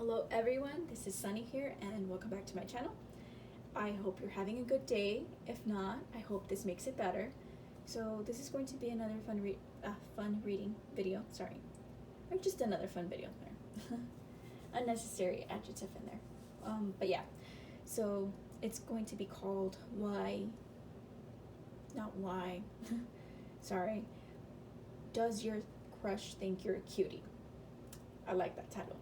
Hello everyone, this is Sunny here and welcome back to my channel. I hope you're having a good day. If not, I hope this makes it better. So this is going to be another fun reading video, or just another fun video there. Unnecessary adjective in there. But yeah, so it's going to be called sorry, Does Your Crush Think You're a Cutie? I like that title.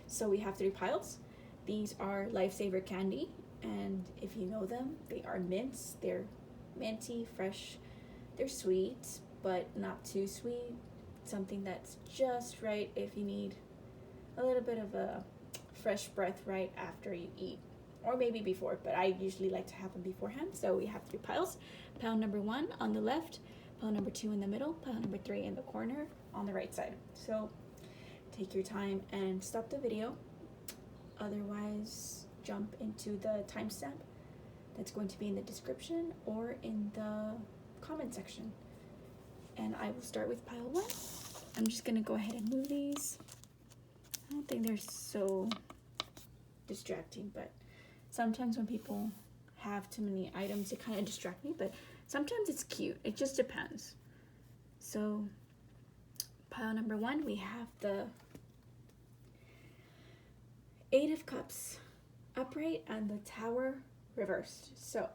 So we have 3 piles. These are Lifesaver candy, and if you know them, they are mints. They're minty, fresh. They're sweet, but not too sweet. Something that's just right if you need a little bit of a fresh breath right after you eat, or maybe before, but I usually like to have them beforehand. So we have 3 piles. Pile number 1 on the left, pile number 2 in the middle, pile number 3 in the corner on the right side. So take your time and stop the video. Otherwise, jump into the timestamp that's going to be in the description or in the comment section. And I will start with pile 1. I'm just gonna go ahead and move these. I don't think they're so distracting, but sometimes when people have too many items, it kind of distract me, but sometimes it's cute. It just depends. So pile number 1, we have the 8 of Cups upright and the Tower reversed. So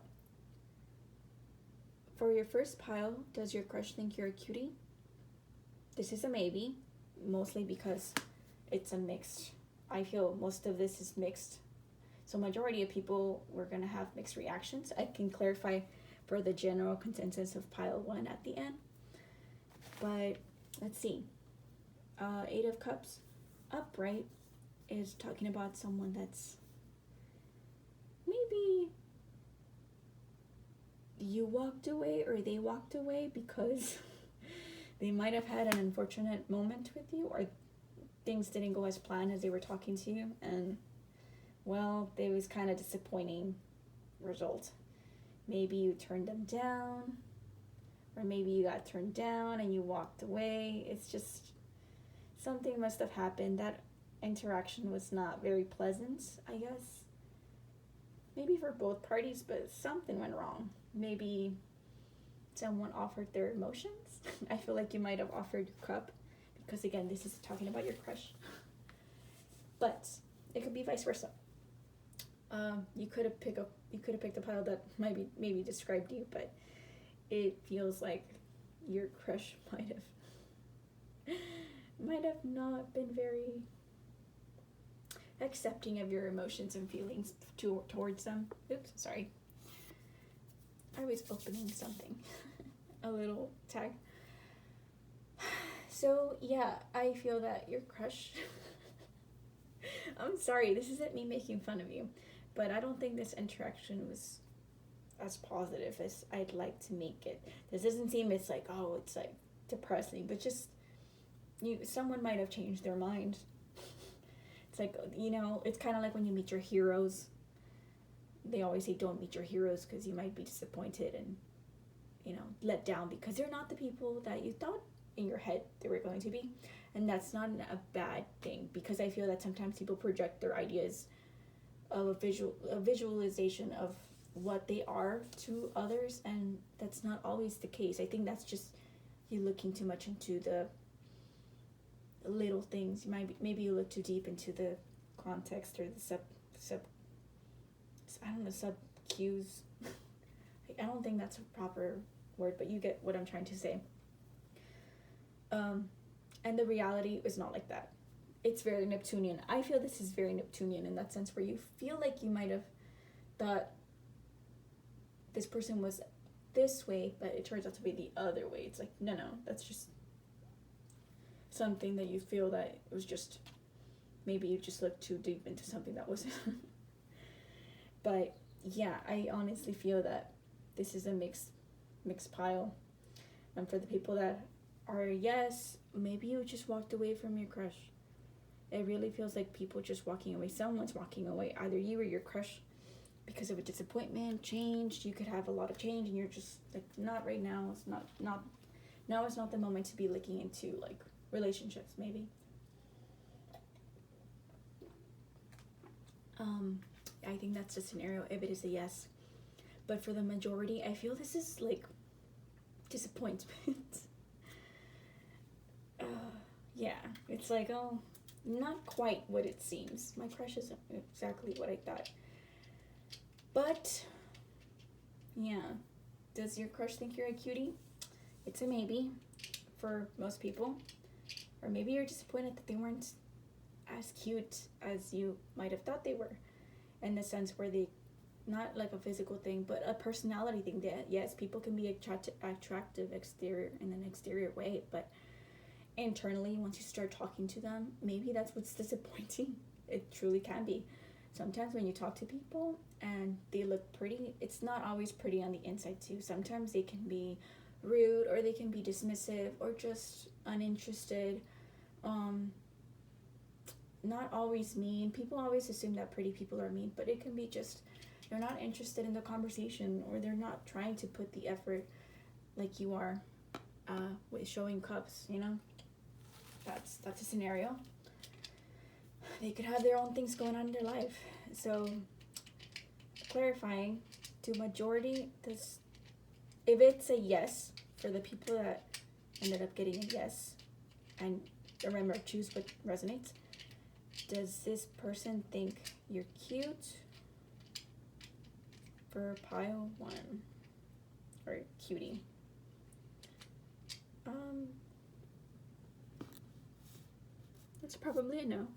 for your first pile, does your crush think you're a cutie? This is a maybe, mostly because it's a mixed. I feel most of this is mixed. So majority of people were going to have mixed reactions. I can clarify for the general consensus of pile 1 at the end. But let's see. 8 of Cups upright is talking about someone that's maybe you walked away or they walked away because they might have had an unfortunate moment with you, or things didn't go as planned as they were talking to you, and well, it was kind of disappointing result. Maybe you turned them down, or maybe you got turned down and you walked away. It's just something must have happened. That interaction was not very pleasant, I guess. Maybe for both parties, but something went wrong. Maybe someone offered their emotions. I feel like you might have offered your cup, because again, this is talking about your crush. But it could be vice versa. You could have picked a pile that maybe described you, but it feels like your crush might have not been very accepting of your emotions and feelings towards them. Oops, sorry. I was opening something. A little tag. So yeah, I feel that your crush I'm sorry, this isn't me making fun of you, but I don't think this interaction was as positive as I'd like to make it. This doesn't seem it's like depressing, but just someone might have changed their mind. It's like, it's kind of like when you meet your heroes. They always say don't meet your heroes because you might be disappointed and, let down because they're not the people that you thought in your head they were going to be. And that's not a bad thing, because I feel that sometimes people project their ideas of a visualization of what they are to others, and that's not always the case. I think that's just you looking too much into the little things. Maybe you look too deep into the context or the sub cues. I don't think that's a proper word, but you get what I'm trying to say. And the reality is not like that. It's very Neptunian. I feel this is very Neptunian in that sense, where you feel like you might have thought this person was this way, but it turns out to be the other way. It's like, no, that's just something that you feel that it was just, maybe you just looked too deep into something that wasn't. But yeah, I honestly feel that this is a mixed pile. And for the people that are, yes, maybe you just walked away from your crush. It really feels like people just walking away. Someone's walking away, either you or your crush, because of a disappointment, change. You could have a lot of change and you're just like, not right now. It's not now is not the moment to be looking into like relationships, maybe. I think that's the scenario if it is a yes. But for the majority, I feel this is like disappointment. uh, yeah, it's like, oh, not quite what it seems. My crush isn't exactly what I thought. But, yeah. Does your crush think you're a cutie? It's a maybe for most people. Or maybe you're disappointed that they weren't as cute as you might have thought they were. In the sense where they, not like a physical thing, but a personality thing. That yes, people can be attractive exterior in an exterior way, but internally, once you start talking to them, maybe that's what's disappointing. It truly can be. Sometimes when you talk to people and they look pretty, it's not always pretty on the inside too. Sometimes they can be rude, or they can be dismissive, or just uninterested. Not always mean. People always assume that pretty people are mean, but it can be just they're not interested in the conversation, or they're not trying to put the effort like you are with showing cups, you know? That's a scenario. They could have their own things going on in their life. So, clarifying, to majority, this, if it's a yes, for the people that ended up getting a yes, and remember, choose what resonates. Does this person think you're cute? For pile 1, or cutie. It's probably a no,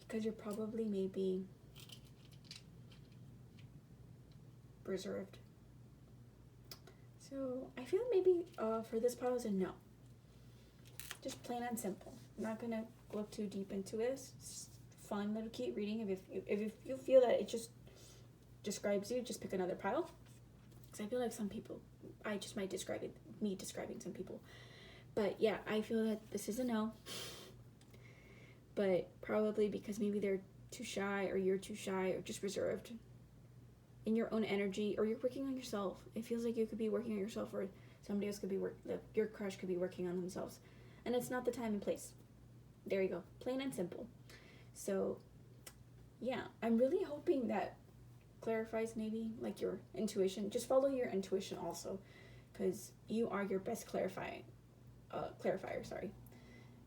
because you're probably maybe reserved. So I feel maybe for this pile is a no. Just plain and simple. I'm not gonna go too deep into this. It's fun little cute reading. If you feel that it just describes you, just pick another pile. Because I feel like some people, I just might describe it, me describing some people. But yeah, I feel that this is a no. But probably because maybe they're too shy, or you're too shy, or just reserved in your own energy, or you're working on yourself. It feels like you could be working on yourself, or somebody else could be your crush could be working on themselves. And it's not the time and place. There you go. Plain and simple. So, yeah, I'm really hoping that clarifies maybe like your intuition. Just follow your intuition also, because you are your best clarifier, sorry.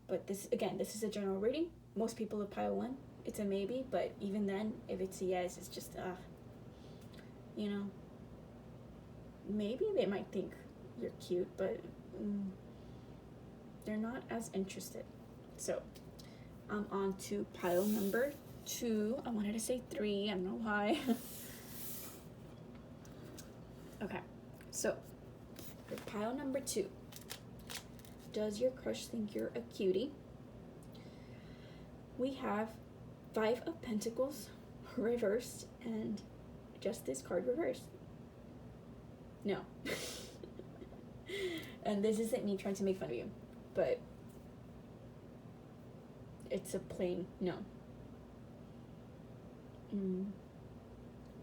But this is a general reading. Most people of pile 1, it's a maybe, but even then, if it's a yes, it's just, you know, maybe they might think you're cute, but they're not as interested. So, I'm on to pile number 2. I wanted to say 3, I don't know why. Okay, so, for pile number 2. Does your crush think you're a cutie? We have 5 of Pentacles reversed and Justice card reversed. No. And this isn't me trying to make fun of you, but it's a plain no.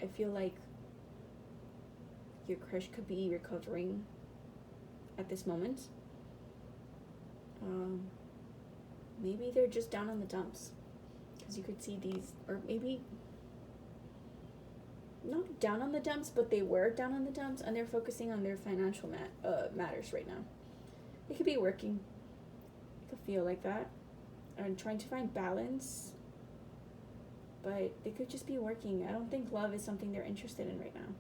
I feel like your crush could be recovering at this moment. Maybe they're just down on the dumps, because you could see these, or maybe not down on the dumps, but they were down on the dumps, and they're focusing on their financial matters right now. It could be working. It could feel like that, and trying to find balance, but they could just be working. I don't think love is something they're interested in right now.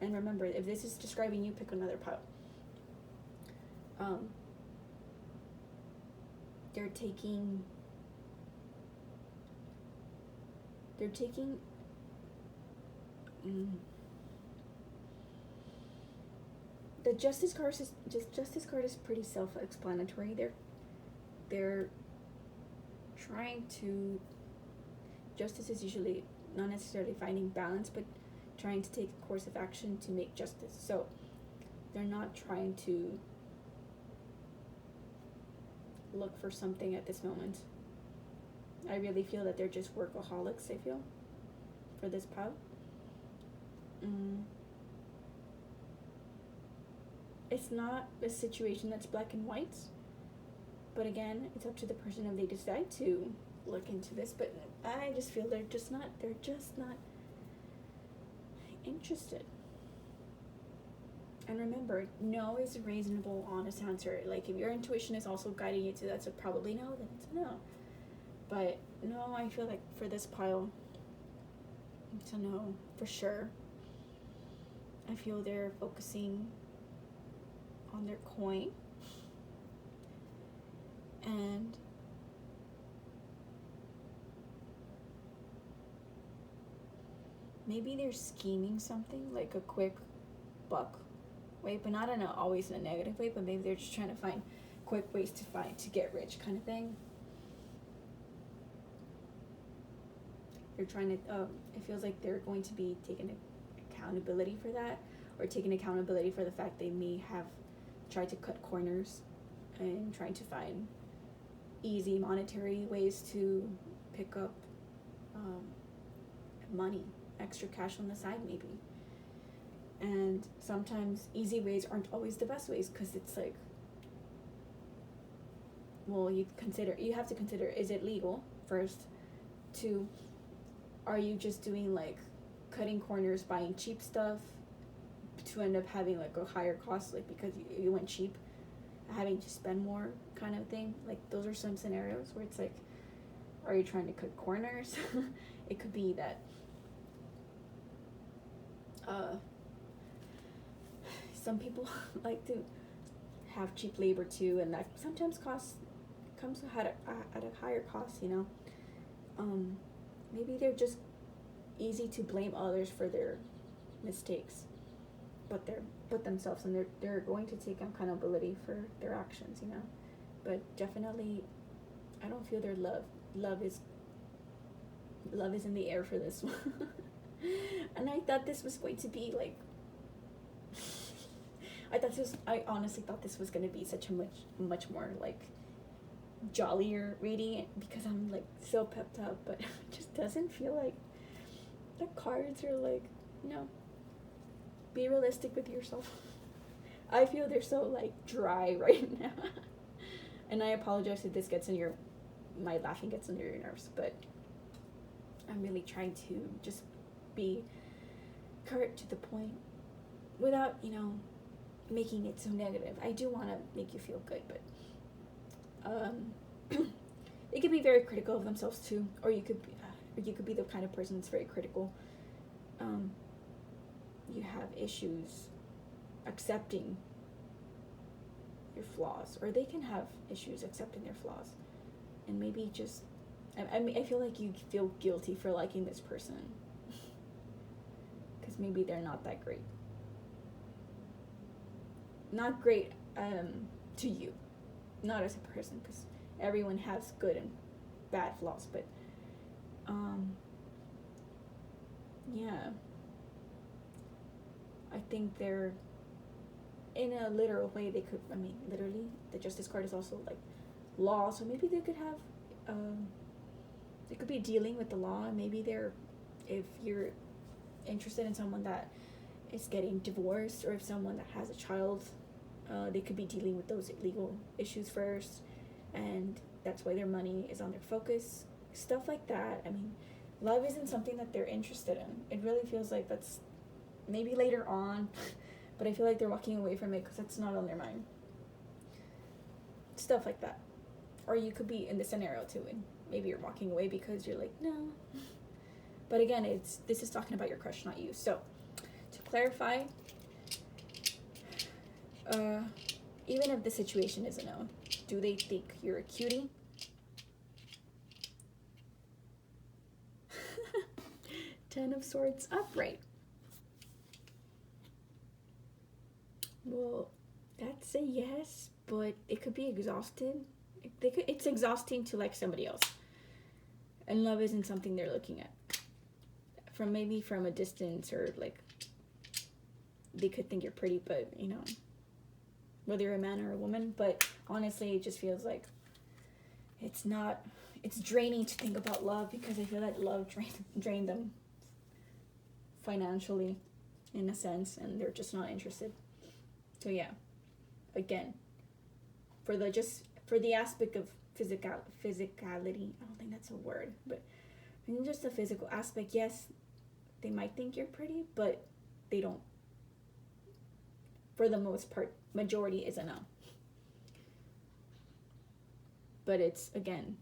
And remember, if this is describing you, pick another pile. They're taking the Justice card is pretty self-explanatory. They're trying to, justice is usually not necessarily finding balance, but trying to take a course of action to make justice. So they're not trying to look for something at this moment. I really feel that they're just workaholics, I feel, for this pile. It's not a situation that's black and white, but again, it's up to the person if they decide to look into this, but I just feel they're just not interested. And remember, no is a reasonable, honest answer. Like, if your intuition is also guiding you to that's a probably no, then it's a no. But no, I feel like for this pile, it's a no for sure. I feel they're focusing on their coin. And maybe they're scheming something, like a quick buck way, but not in always in a negative way, but maybe they're just trying to find quick ways to get rich kind of thing. They're trying to, it feels like they're going to be taking accountability for that, or taking accountability for the fact they may have tried to cut corners and trying to find easy monetary ways to pick up money, extra cash on the side maybe. And sometimes easy ways aren't always the best ways, because it's like, well, you have to consider, is it legal first? 2, are you just doing like cutting corners, buying cheap stuff to end up having like a higher cost, like because you went cheap, having to spend more kind of thing? Like, those are some scenarios where it's like, are you trying to cut corners? It could be that some people like to have cheap labor too, and that sometimes comes at a higher cost, you know. Maybe they're just easy to blame others for their mistakes, but themselves, and they're going to take accountability for their actions, you know. But definitely, I don't feel their love is in the air for this one. And I thought this was going to be like, I honestly thought this was going to be such a much more like jollier reading, because I'm like so pepped up, but it just doesn't feel like the cards are like, no, be realistic with yourself. I feel they're so like dry right now. And I apologize if this my laughing gets under your nerves, but I'm really trying to just be curt to the point without, making it so negative. I do want to make you feel good, but they could be very critical of themselves too, or you could be the kind of person that's very critical. You have issues accepting your flaws, or they can have issues accepting their flaws, and maybe just I feel like you feel guilty for liking this person because maybe they're not that great. Not great to you, not as a person, because everyone has good and bad flaws, but yeah, I think they're, in a literal way, they could, literally, the Justice card is also like law, so maybe they could have, they could be dealing with the law, and maybe if you're interested in someone that is getting divorced, or if someone that has a child, they could be dealing with those legal issues first, and that's why their money is on their focus, stuff like that. Love isn't something that they're interested in. It really feels like that's maybe later on, but I feel like they're walking away from it because it's not on their mind. Stuff like that. Or you could be in this scenario too, and maybe you're walking away because you're like, no. But again, this is talking about your crush, not you. So, to clarify, even if the situation is a no, do they think you're a cutie? Ten of Swords upright. Well, that's a yes, but it could be exhausted. It's exhausting to like somebody else, and love isn't something they're looking at from a distance, or like they could think you're pretty, but whether you're a man or a woman. But honestly, it just feels like it's draining to think about love, because I feel like love drained them financially in a sense, and they're just not interested. So yeah, again, for the aspect of physicality. I don't think that's a word, but in just the physical aspect, yes, they might think you're pretty, but they don't. For the most part, majority is a no. But it's, again,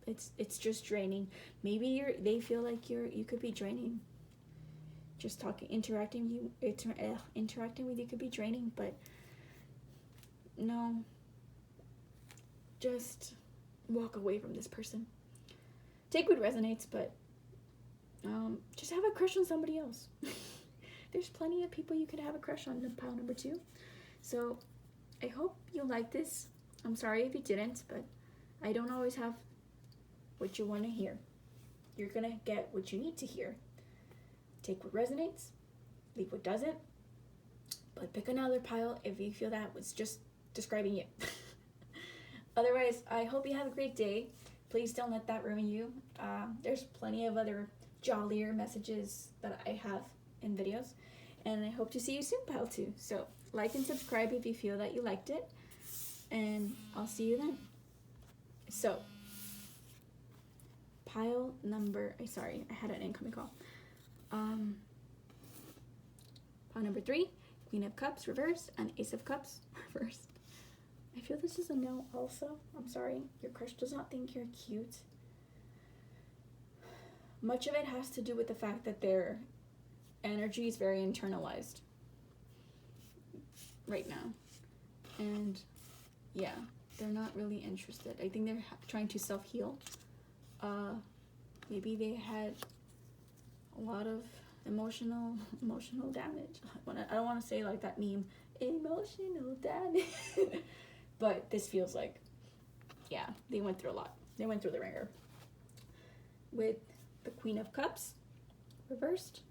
it's just draining. Maybe they feel like you could be draining. Just interacting with you could be draining, but no. Just walk away from this person. Take what resonates, but just have a crush on somebody else. There's plenty of people you could have a crush on in pile number 2. So I hope you like this. I'm sorry if you didn't, but I don't always have what you want to hear. You're going to get what you need to hear. Take what resonates, leave what doesn't, but pick another pile if you feel that was just describing you. Otherwise, I hope you have a great day. Please don't let that ruin you. There's plenty of other jollier messages that I have in videos, and I hope to see you soon, pile 2. So like and subscribe if you feel that you liked it, and I'll see you then. So pile number, I had an incoming call. Pile number 3, Queen of Cups reversed and Ace of Cups reversed. I feel this is a no also. I'm sorry. Your crush does not think you're cute. Much of it has to do with the fact that their energy is very internalized right now. And yeah, they're not really interested. I think they're trying to self-heal. Maybe they had a lot of emotional damage. I don't want to say like that meme, emotional damage. But this feels like, yeah, they went through a lot. They went through the ringer. With the Queen of Cups reversed.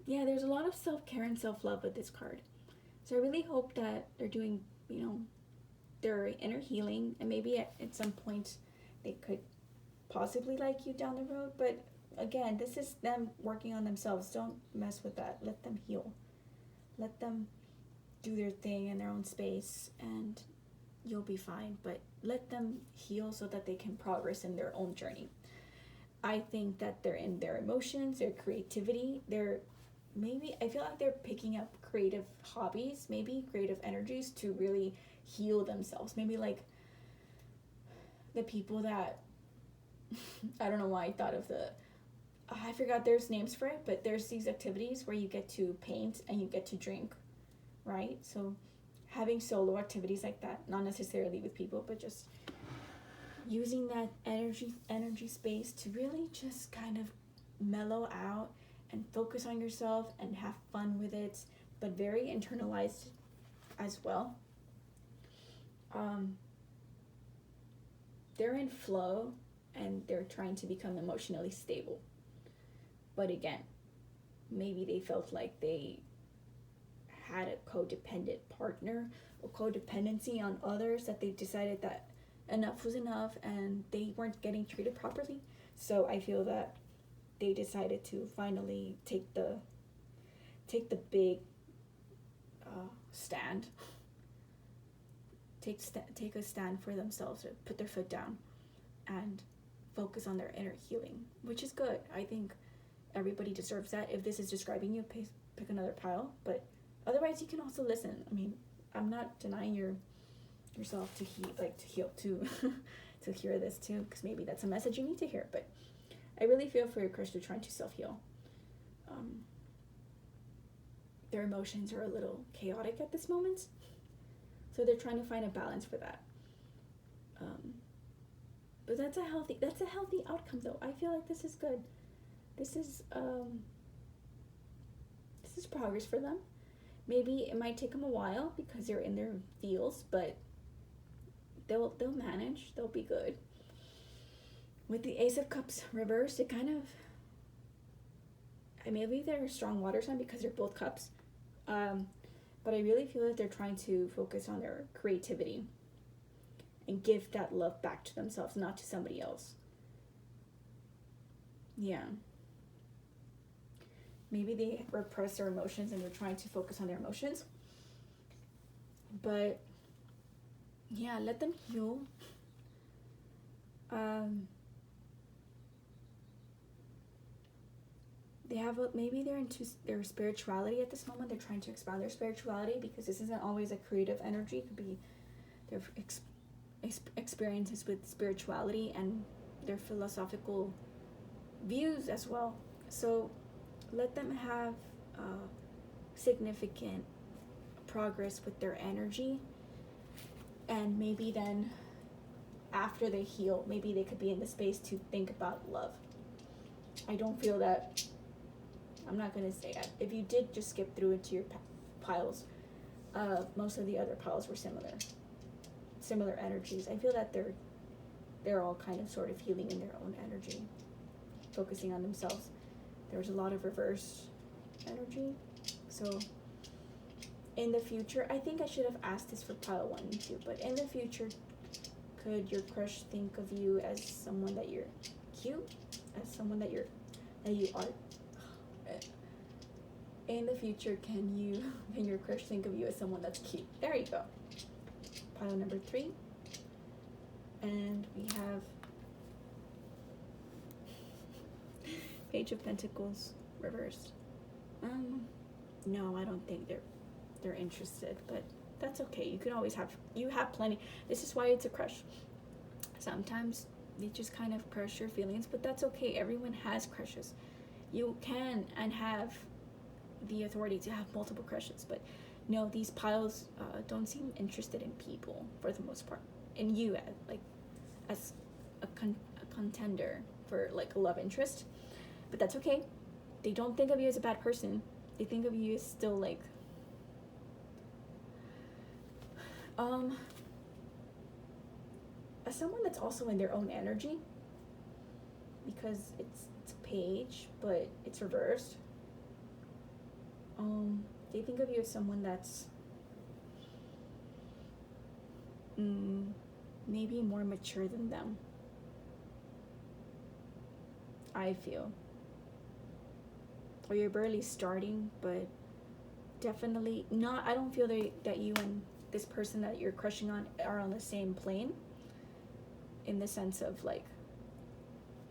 Yeah, there's a lot of self-care and self-love with this card. So I really hope that they're doing, their inner healing, and maybe at some point they could possibly like you down the road. But again, this is them working on themselves. Don't mess with that. Let them heal. Let them do their thing in their own space, and you'll be fine. But let them heal so that they can progress in their own journey. I think that they're in their emotions, their creativity, I feel like they're picking up creative hobbies, maybe creative energies to really heal themselves. Maybe like the people that, I don't know why I thought of I forgot there's names for it, but there's these activities where you get to paint and you get to drink, right? So having solo activities like that, not necessarily with people, but just using that energy space to really just kind of mellow out and focus on yourself and have fun with it, but very internalized as well. They're in flow and they're trying to become emotionally stable. But again, maybe they felt like they had a codependent partner or codependency on others, that they decided that enough was enough and they weren't getting treated properly. So I feel that they decided to finally take the big stand. Take a stand for themselves, or put their foot down and focus on their inner healing, which is good. I think everybody deserves that. If this is describing you, pick another pile, but otherwise you can also listen. I mean, I'm not denying yourself to heal to to hear this too, because maybe that's a message you need to hear. But I really feel for your crush. They're trying to self-heal. Their emotions are a little chaotic at this moment, so they're trying to find a balance for that. But that's a healthy outcome, though. I feel like this is good. This is progress for them. Maybe it might take them a while because they're in their feels, but they'll manage. They'll be good. With the Ace of Cups reversed, it kind of, maybe they're a strong water sign because they're both cups. But I really feel that they're trying to focus on their creativity and give that love back to themselves, not to somebody else. Yeah. Maybe they repress their emotions and they're trying to focus on their emotions. But yeah, let them heal. Um, they have maybe they're into their spirituality at this moment. They're trying to expand their spirituality because this isn't always a creative energy. It could be their experiences with spirituality and their philosophical views as well. So let them have significant progress with their energy, and maybe then after they heal, maybe they could be in the space to think about love. I don't feel that, I'm not going to say that. If you did just skip through into your piles, most of the other piles were similar energies. I feel that they're all kind of sort of healing in their own energy, focusing on themselves. There's a lot of reverse energy. So in the future, I think I should have asked this for pile 1 and 2, but in the future, could your crush think of you as someone that you're cute, as someone that you are? In the future, can your crush think of you as someone that's cute? There you go. Pile number 3, and we have Page of Pentacles reversed. No, I don't think they're interested, but that's okay. You can always you have plenty. This is why it's a crush. Sometimes they just kind of crush your feelings, but that's okay. Everyone has crushes. You can and have the authority to have multiple crushes, but no, these piles don't seem interested in people for the most part. In you, as a contender for like a love interest, but that's okay. They don't think of you as a bad person. They think of you as still like as someone that's also in their own energy, because it's a page but it's reversed. They think of you as someone that's maybe more mature than them, I feel. Or you're barely starting, but definitely not. I don't feel that you and this person that you're crushing on are on the same plane, in the sense of like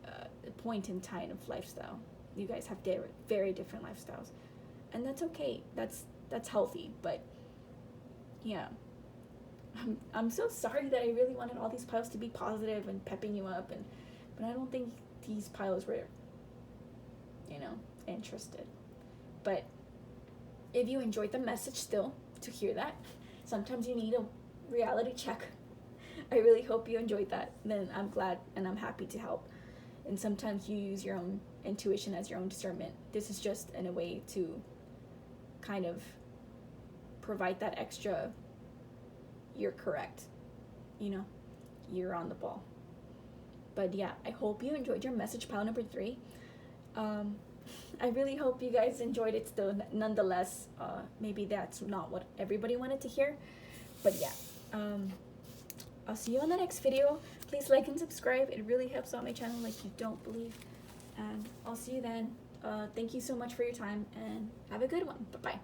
a point in time of lifestyle. You guys have very different lifestyles, and that's okay. That's healthy. But yeah, I'm so sorry that I really wanted all these piles to be positive and pepping you up, but I don't think these piles were, interested. But if you enjoyed the message still, to hear that, sometimes you need a reality check. I really hope you enjoyed that. Then I'm glad and I'm happy to help. And sometimes you use your own intuition as your own discernment. This is just in a way to kind of provide that extra, you're correct, you're on the ball. But yeah, I hope you enjoyed your message pile number 3. I really hope you guys enjoyed it still, nonetheless. Maybe that's not what everybody wanted to hear, but yeah, I'll see you on the next video. Please like and subscribe. It really helps out my channel like you don't believe, and I'll see you then. Thank you so much for your time, and have a good one. Bye-bye.